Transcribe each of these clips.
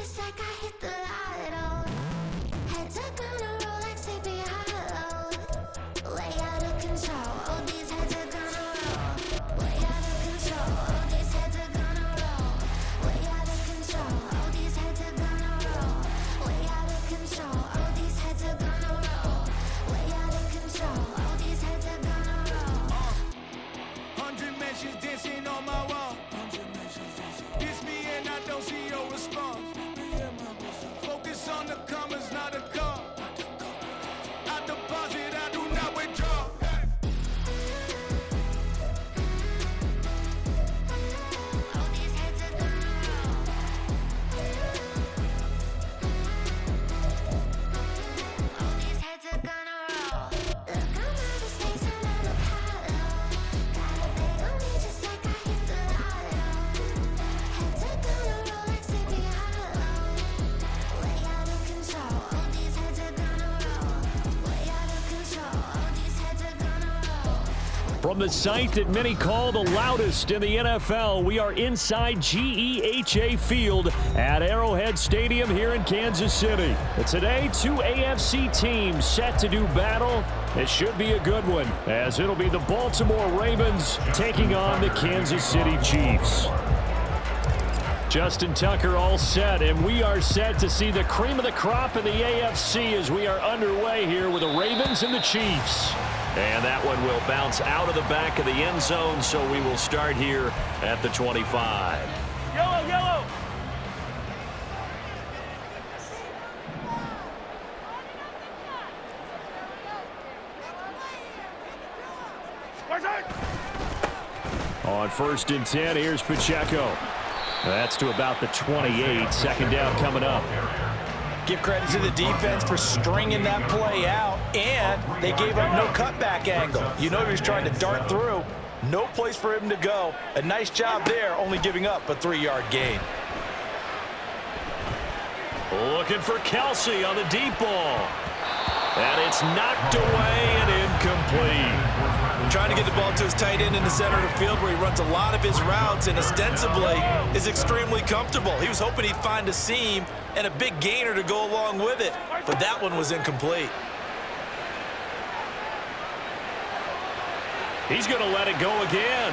just like I hit the lotto. Heads are gonna roll like Sleepy Hollow. Way out of control, oh these heads are gonna roll. Way out of control, oh these heads are gonna roll. Way out of control, oh these heads are gonna roll. Way out of control, oh these heads are gonna roll. Way out of control, oh these heads are gonna roll. 100 mentions dancing on my wall. Diss me and I don't see your response. Focus on the commas, not a call. I deposit, I do not withdraw. Oh these heads are gonna roll. Oh these heads are gonna roll. Look, I'm out of space, I'm on Apollo. Got a bag on me just like I hit the lotto. Heads are gonna roll like Sleepy Hollow. Way out of control, oh these heads are gonna roll. Way out of control, oh these heads are gonna roll. From the site that many call the loudest in the NFL, we are inside GEHA Field at Arrowhead Stadium here in Kansas City. But today, two AFC teams set to do battle. It should be a good one, as it'll be the Baltimore Ravens taking on the Kansas City Chiefs. Justin Tucker all set, and we are set to see the cream of the crop in the AFC as we are underway here with the Ravens and the Chiefs. And that one will bounce out of the back of the end zone, so we will start here at the 25. Yellow, yellow. On 1st and 10, here's Pacheco. That's to about the 28. Second down coming up. Give credit to the defense for stringing that play out, and they gave up no cutback angle. You know he was trying to dart through. No place for him to go. A nice job there, only giving up a 3-yard gain. Looking for Kelsey on the deep ball. And it's knocked away and incomplete. Trying to get the ball to his tight end in the center of the field where he runs a lot of his routes and ostensibly is extremely comfortable. He was hoping he'd find a seam and a big gainer to go along with it, but that one was incomplete. He's going to let it go again.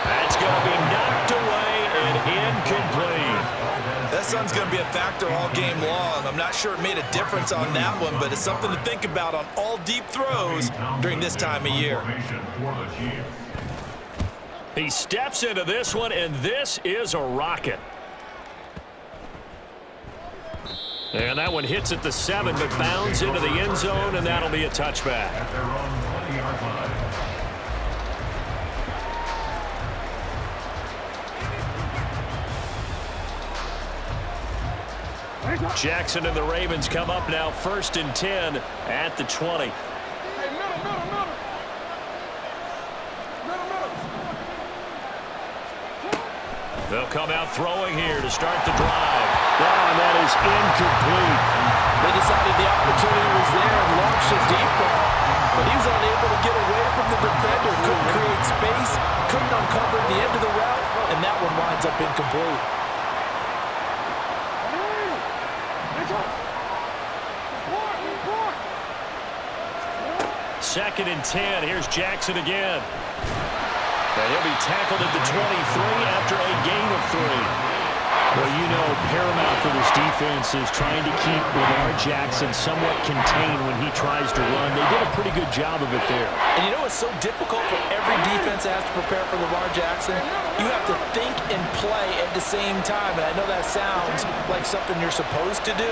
That's going to be knocked away and incomplete. That sun's going to be a factor all game long. I'm not sure it made a difference on that one, but it's something to think about on all deep throws during this time of year. He steps into this one, and this is a rocket. And that one hits at the 7, but bounds into the end zone, and that'll be a touchback. Jackson and the Ravens come up now 1st and 10 at the 20. They'll come out throwing here to start the drive. Oh, and that is incomplete. They decided the opportunity was there and launched a deep ball, but he was unable to get away from the defender. Couldn't create space, couldn't uncover the end of the route, and that one winds up incomplete. 2nd and 10. Here's Jackson again. And he'll be tackled at the 23 after a gain of 3. Well, you know, paramount for this defense is trying to keep Lamar Jackson somewhat contained when he tries to run. They did a pretty good job of it there. And you know it's so difficult for every defense that has to prepare for Lamar Jackson? You have to think and play at the same time. And I know that sounds like something you're supposed to do,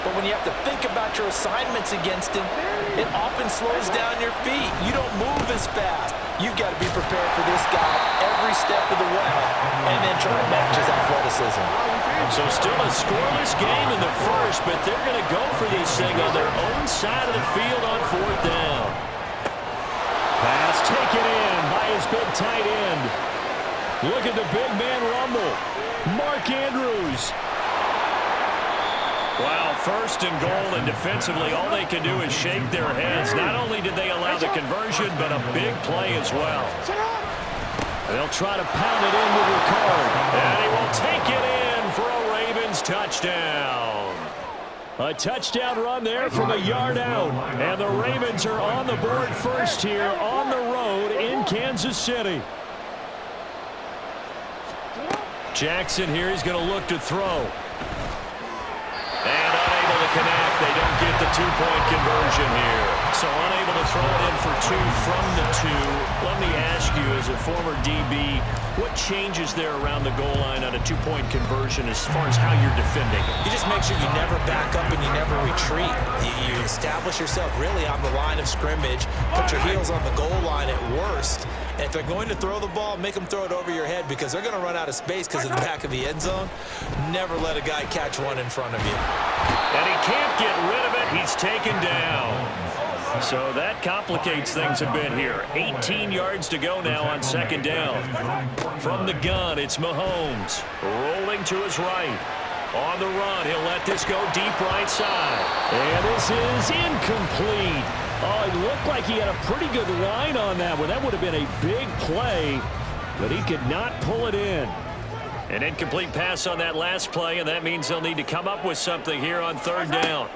but when you have to think about your assignments against him, it often slows down your feet. You don't move as fast. You've got to be prepared for this guy every step of the way and then try to match his athleticism. So still a scoreless game in the first, but they're going to go for this thing on their own side of the field on 4th down. Pass taken in by his big tight end. Look at the big man rumble. Mark Andrews. Wow, 1st and goal, and defensively all they can do is shake their heads. Not only did they allow the conversion, but a big play as well. They'll try to pound it in with Ricard, and he will take it in for a Ravens touchdown. A touchdown run there from a yard out. And the Ravens are on the board first here on the road in Kansas City. Jackson here, he's going to look to throw. And unable to connect. They don't get the two-point conversion here. So unable to throw it in for two from the two. Let me ask you, as a former DB, what changes there around the goal line on a two-point conversion as far as how you're defending it? You just make sure you never back up and you never retreat. You establish yourself really on the line of scrimmage, put your heels on the goal line at worst. And if they're going to throw the ball, make them throw it over your head because they're going to run out of space because of the back of the end zone. Never let a guy catch one in front of you. And he can't get rid of it. He's taken down. So that complicates things a bit here. 18 yards to go now on second down. From the gun, it's Mahomes. Rolling to his right. On the run, he'll let this go deep right side. And this is incomplete. Oh, it looked like he had a pretty good line on that one. That would have been a big play, but he could not pull it in. An incomplete pass on that last play, and that means they'll need to come up with something here on third down.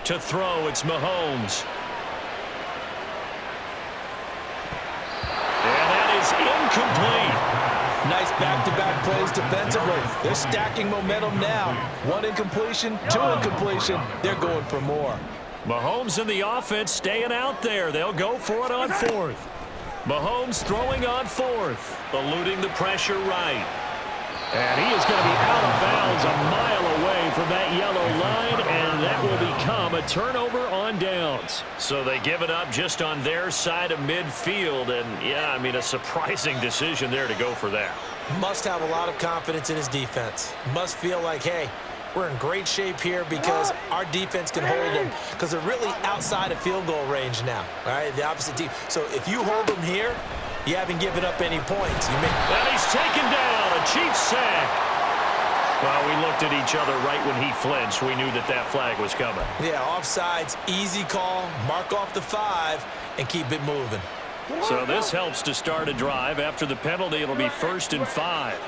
To throw, it's Mahomes. And that is incomplete. Nice back-to-back plays defensively. They're stacking momentum now. One incompletion, two incompletion. They're going for more. Mahomes and the offense staying out there. They'll go for it on fourth. Mahomes throwing on fourth. Eluding the pressure right. And he is going to be out of bounds a mile away from that yellow line, and that will become a turnover on downs. So they give it up just on their side of midfield, and yeah, I mean, a surprising decision there to go for that. Must have a lot of confidence in his defense. Must feel like, hey, we're in great shape here because our defense can hold them because they're really outside of field goal range now, all right, the opposite team. So if you hold them here, you haven't given up any points. And he's taken down, a Chiefs sack. Well, we looked at each other right when he flinched. We knew that that flag was coming. Yeah, offsides, easy call, mark off the 5, and keep it moving. So this helps to start a drive. After the penalty, it'll be 1st and 5.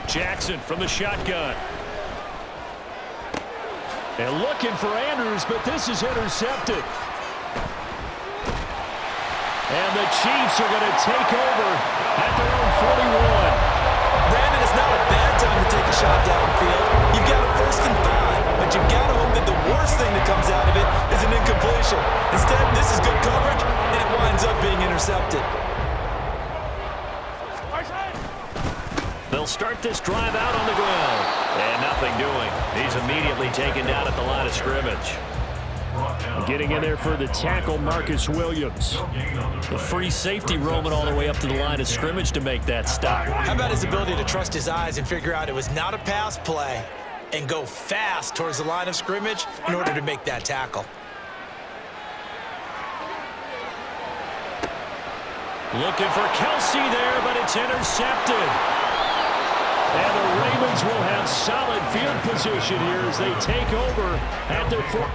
Jackson from the shotgun. And looking for Andrews, but this is intercepted. And the Chiefs are going to take over at their own 41. Brandon, it's not a bad time to take a shot downfield. You've got a 1st and 5, but you've got to hope that the worst thing that comes out of it is an incompletion. Instead, this is good coverage, and it winds up being intercepted. They'll start this drive out on the ground. And nothing doing. He's immediately taken down at the line of scrimmage. Getting in there for the tackle, Marcus Williams. The free safety roaming all the way up to the line of scrimmage to make that stop. How about his ability to trust his eyes and figure out it was not a pass play and go fast towards the line of scrimmage in order to make that tackle. Looking for Kelsey there, but it's intercepted. And the Ravens will have solid field position here as they take over at their 4.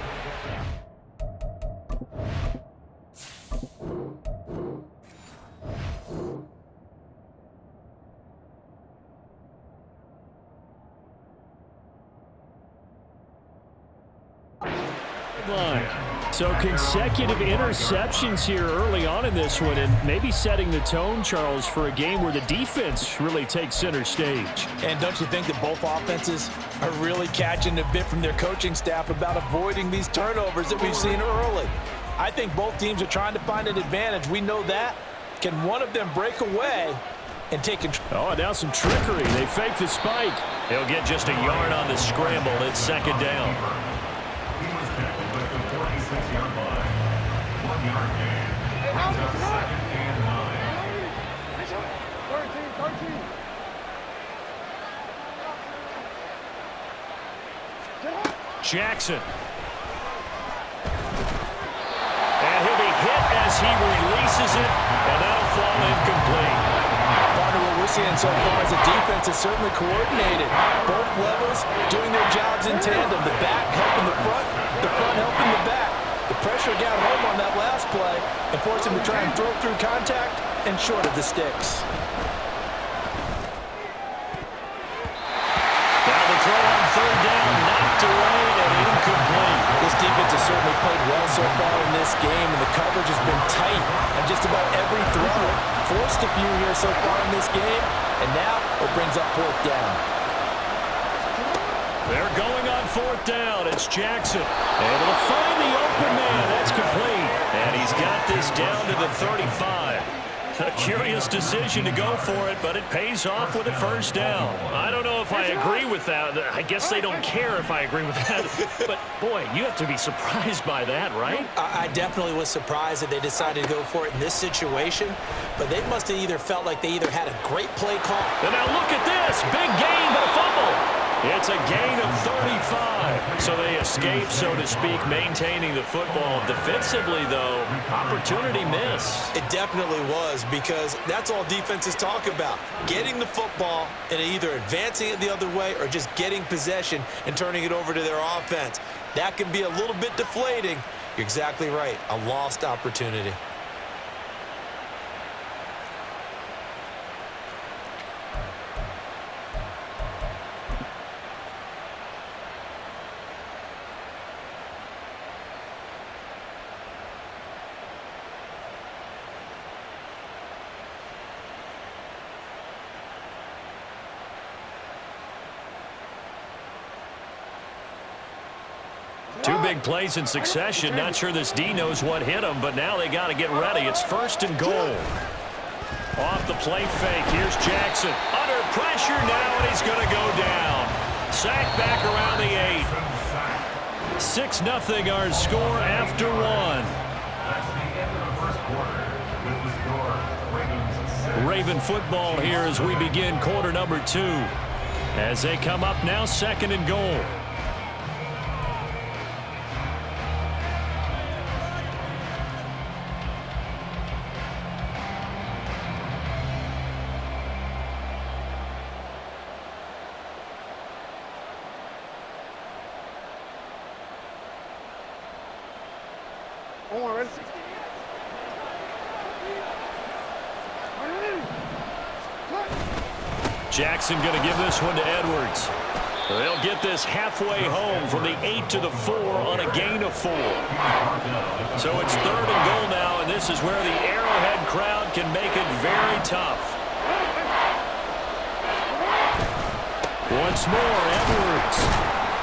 So consecutive interceptions here early on in this one, and maybe setting the tone, Charles, for a game where the defense really takes center stage. And don't you think that both offenses are really catching a bit from their coaching staff about avoiding these turnovers that we've seen early? I think both teams are trying to find an advantage. We know that. Can one of them break away and take control? Oh, now some trickery. They fake the spike. He'll get just a yard on the scramble. It's second down. Jackson. And he'll be hit as he releases it, and that'll fall incomplete. Part of what we're seeing so far as a defense is certainly coordinated. Both levels doing their jobs in tandem. The back helping the front helping the back. pressure got home on that last play and forced him to try and throw through contact and short of the sticks. Now the throw on third down, knocked away and incomplete. This defense has certainly played well so far in this game, and the coverage has been tight on just about every throw. Forced a few here so far in this game, and now it brings up fourth down. They're going on fourth down. It's Jackson. Able to find the open man. That's complete. And he's got this down to the 35. A curious decision to go for it, but it pays off with a first down. I don't know if I agree with that. I guess they don't care if I agree with that. But, boy, you have to be surprised by that, right? I definitely was surprised that they decided to go for it in this situation, but they must have either felt like they either had a great play call. And now look at this. Big gain, but a fumble. It's a gain of 35. So they escape, so to speak, maintaining the football. Defensively, though, opportunity miss. It definitely was, because that's all defenses talk about. Getting the football and either advancing it the other way or just getting possession and turning it over to their offense. That can be a little bit deflating. You're exactly right. A lost opportunity. Two big plays in succession. Not sure this D knows what hit him, but now they got to get ready. It's first and goal. Off the play fake. Here's Jackson. Under pressure now, and he's going to go down. Sacked back around the 8. 6-0 our score after one. Raven football here as we begin quarter number 2. As they come up now, second and goal. Jackson going to give this one to Edwards. They'll get this halfway home from the 8 to the 4 on a gain of 4. So it's third and goal now, and this is where the Arrowhead crowd can make it very tough. Once more, Edwards.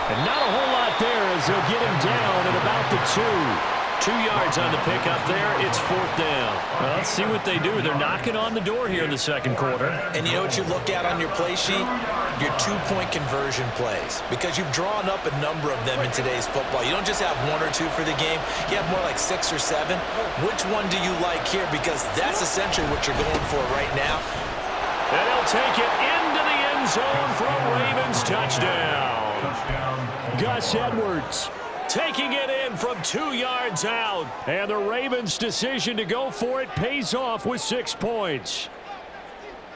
And not a whole lot there as they'll get him down at about the 2. 2 yards on the pickup there. It's fourth down. Well, let's see what they do. They're knocking on the door here in the second quarter. And you know what you look at on your play sheet? Your 2-point conversion plays. Because you've drawn up a number of them in today's football. You don't just have 1 or 2 for the game. You have more like 6 or 7. Which one do you like here? Because that's essentially what you're going for right now. And he'll take it into the end zone for a Ravens touchdown. Gus Edwards taking it in from 2 yards out. And the Ravens' decision to go for it pays off with 6 points.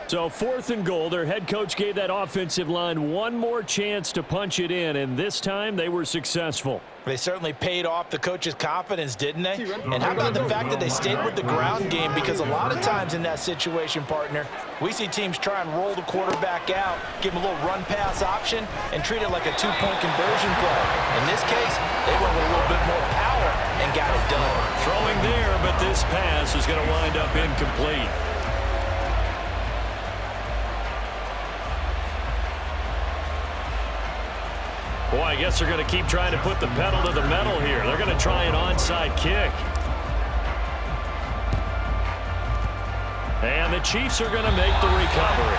So fourth and goal, their head coach gave that offensive line one more chance to punch it in, and this time they were successful. They certainly paid off the coach's confidence, didn't they? And how about the fact that they stayed with the ground game? Because a lot of times in that situation, partner, we see teams try and roll the quarterback out, give him a little run-pass option, and treat it like a 2-point conversion play. In this case, they went with a little bit more power and got it done. Throwing there, but this pass is going to wind up incomplete. Boy, I guess they're going to keep trying to put the pedal to the metal here. They're going to try an onside kick. And the Chiefs are going to make the recovery.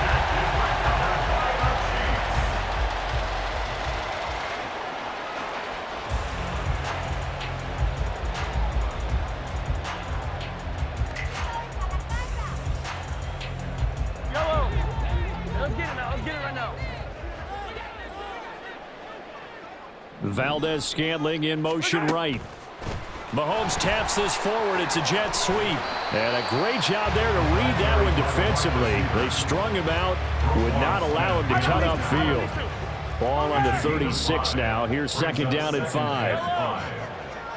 Valdez-Scantling in motion right. Mahomes taps this forward. It's a jet sweep. And a great job there to read that one defensively. They strung him out, would not allow him to cut upfield. Ball on the 36 now. Here's second down and 5.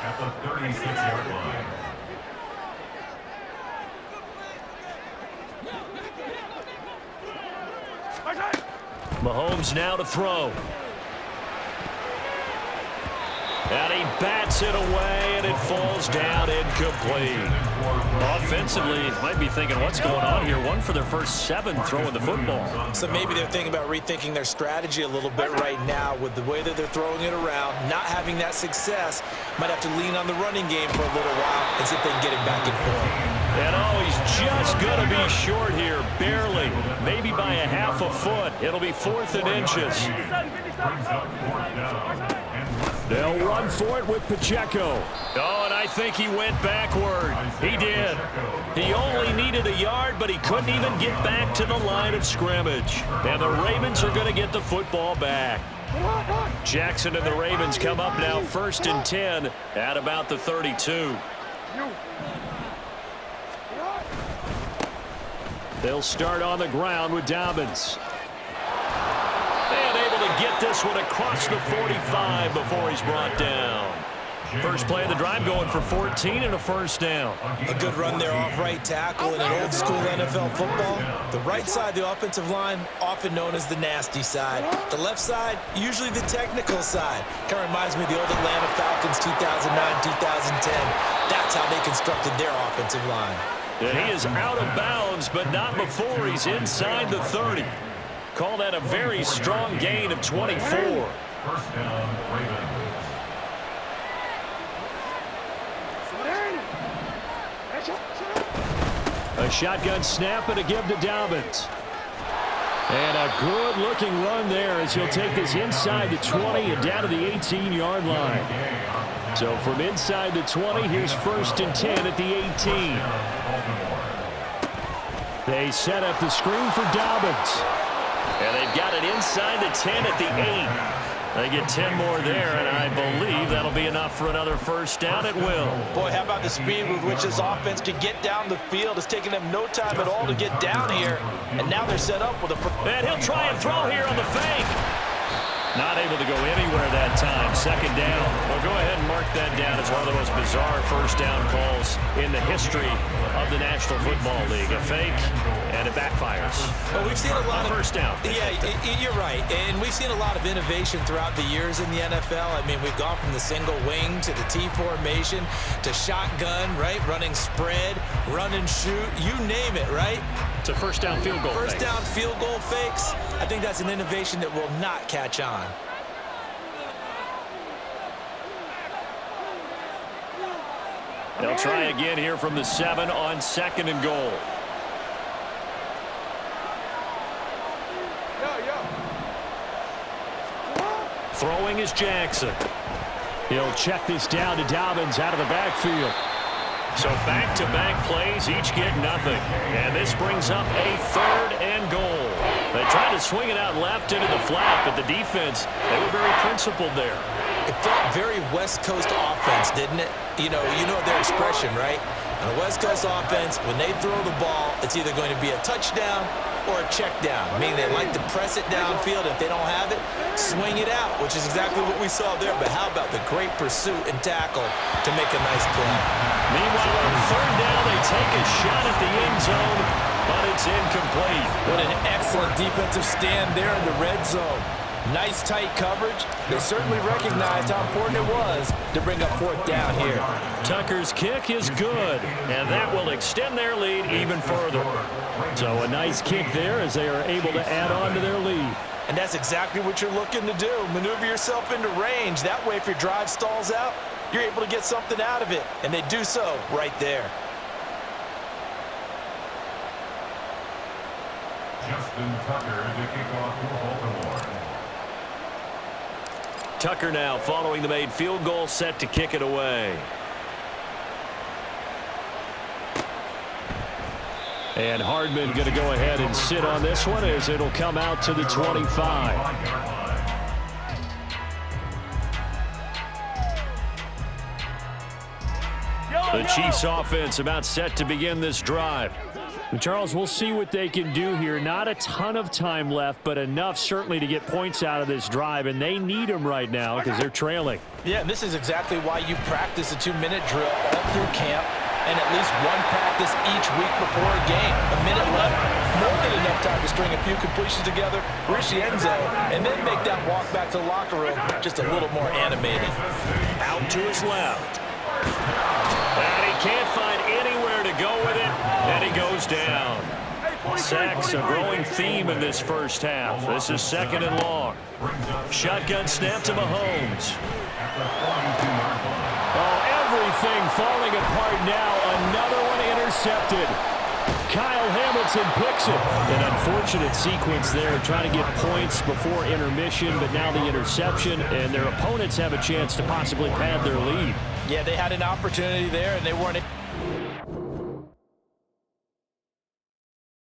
at the 36-yard line. Mahomes now to throw. And he bats it away, and it falls down incomplete. Offensively, might be thinking, what's going on here? One for their first 7 throwing the football. So maybe they're thinking about rethinking their strategy a little bit right now with the way that they're throwing it around, not having that success. Might have to lean on the running game for a little while and see if they can get it back in form. And oh, he's just going to be short here, barely, maybe by a half a foot. It'll be 4th and inches. They'll run for it with Pacheco. Oh, and I think he went backward. He did. He only needed a yard, but he couldn't even get back to the line of scrimmage. And the Ravens are going to get the football back. Jackson and the Ravens come up now 1st and 10 at about the 32. They'll start on the ground with Dobbins. And able to get this one across the 45 before he's brought down. First play of the drive going for 14 and a first down. A good run there off right tackle in an old-school NFL football. The right side, the offensive line, often known as the nasty side. The left side, usually the technical side. Kind of reminds me of the old Atlanta Falcons 2009, 2010. That's how they constructed their offensive line. And he is out of bounds, but not before he's inside the 30. Call that a very strong gain of 24. First down, Ravens. A shotgun snap and a give to Dobbins. And a good-looking run there as he'll take this inside the 20 and down to the 18-yard line. So from inside the 20, here's 1st and 10 at the 18. They set up the screen for Dobbins. And they've got it inside the 10 at the 8. They get 10 more there, and I believe that'll be enough for another first down. It will. Boy, how about the speed with which this offense can get down the field? It's taken them no time at all to get down here, and now they're set up with a... And he'll try and throw here on the fake. Not able to go anywhere that time. 2nd down. Well, go ahead and mark that down as one of the most bizarre first down calls in the history of the National Football League. A fake, and it backfires. Well, we've seen a lot of... First down. Yeah, you're right. And we've seen a lot of innovation throughout the years in the NFL. I mean, we've gone from the single wing to the T formation to shotgun, right? Running spread, run and shoot, you name it, right? To first down field goal First fakes. down field goal fakes. I think that's an innovation that will not catch on. They'll try again here from the 7 on 2nd and goal. Throwing is Jackson. He'll check this down to Dobbins out of the backfield. So back-to-back plays, each get nothing. And this brings up a 3rd and goal. They tried to swing it out left into the flat, but the defense, they were very principled there. It felt very West Coast offense, didn't it? You know their expression, right? On the West Coast offense, when they throw the ball, it's either going to be a touchdown or a check down, meaning they like to press it downfield. If they don't have it, swing it out, which is exactly what we saw there. But how about the great pursuit and tackle to make a nice play? Meanwhile, on 3rd down, they take a shot at the end zone, but it's incomplete. What an excellent defensive stand there in the red zone. Nice tight coverage. They certainly recognized how important it was to bring up 4th down here. Tucker's kick is good, and that will extend their lead even further. So a nice kick there as they are able to add on to their lead. And that's exactly what you're looking to do. Maneuver yourself into range. That way, if your drive stalls out, you're able to get something out of it. And they do so right there. Justin Tucker to kick off for Baltimore. Tucker now following the made field goal, set to kick it away. And Hardman going to go ahead and sit on this one as it'll come out to the 25. The Chiefs offense about set to begin this drive. And Charles, we'll see what they can do here. Not a ton of time left, but enough certainly to get points out of this drive, and they need them right now because they're trailing. Yeah, and this is exactly why you practice a 2-minute drill all through camp and at least one practice each week before a game. A minute left, more than enough time to string a few completions together, reach the end zone, and then make that walk back to the locker room just a little more animated. Out to his left. And he can't find anywhere to go with it, and he goes down. Sacks, a growing theme in this first half. This is 2nd and long. Shotgun snap to Mahomes. Oh, everything falling apart now. Another one intercepted. Kyle Hamilton picks it. An unfortunate sequence there, trying to get points before intermission, but now the interception, and their opponents have a chance to possibly pad their lead. Yeah, they had an opportunity there, and they weren't